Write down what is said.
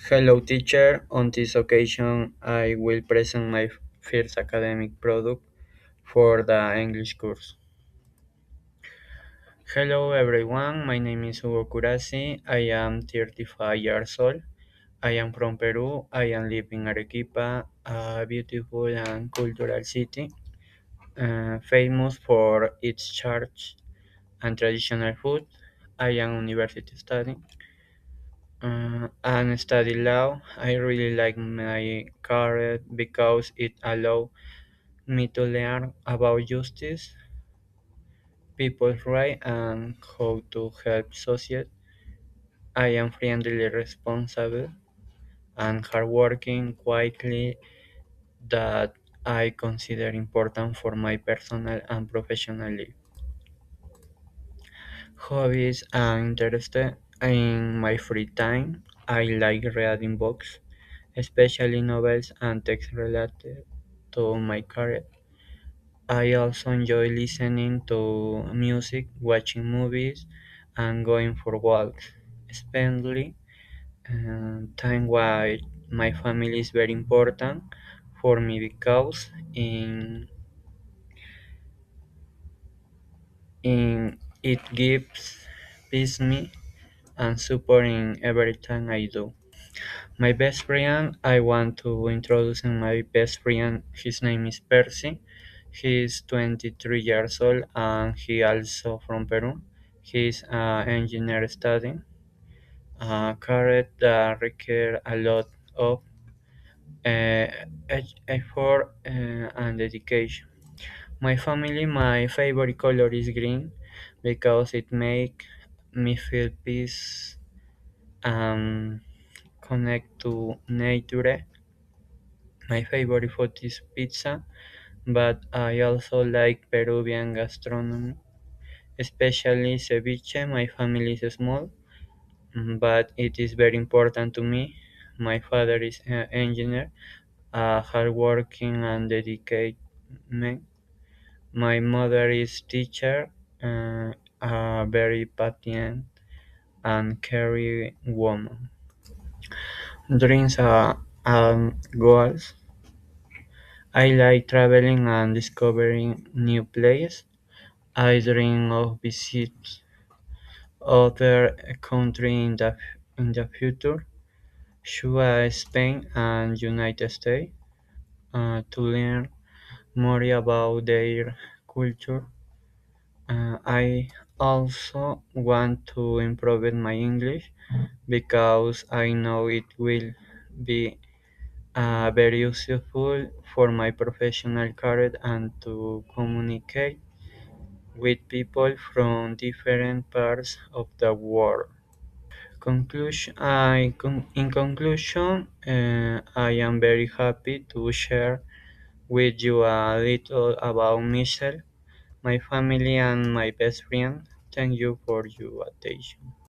Hello, teacher. On this occasion, I will present my first academic product for the English course. Hello, everyone. My name is Hugo Curasi. I am 35 years old. I am from Peru. I am living in Arequipa, a beautiful and cultural city, famous for its church and traditional food. I am university studying. And study law. I really like my career because it allows me to learn about justice, people's rights, and how to help society. I am friendly, responsible, and hardworking quietly that I consider important for my personal and professional life. Hobbies and interested in my free time. I like reading books, especially novels and texts related to my career. I also enjoy listening to music, watching movies, and going for walks. Spending time with my family is very important for me because in it gives peace me and support in everything I do. My best friend, I want to introduce my best friend. His name is Percy. He is 23 years old and he also from Peru. He is an engineer studying, a career that require a lot of uh, effort and dedication. My family, my favorite color is green because it make me feel peace and connect to nature. My favorite food is pizza, but I also like Peruvian gastronomy, especially ceviche. My family is small, but it is very important to me. My father is an engineer, a hardworking and dedicated man. My mother is teacher, a very patient and caring woman. Dreams are goals. I like traveling and discovering new places. I dream of visit other countries in the future, such Spain and United States, to learn more about their culture. I also want to improve my English because I know it will be very useful for my professional career and to communicate with people from different parts of the world. In conclusion, I am very happy to share with you a little about Michelle, my family, and my best friend. Thank you for your attention.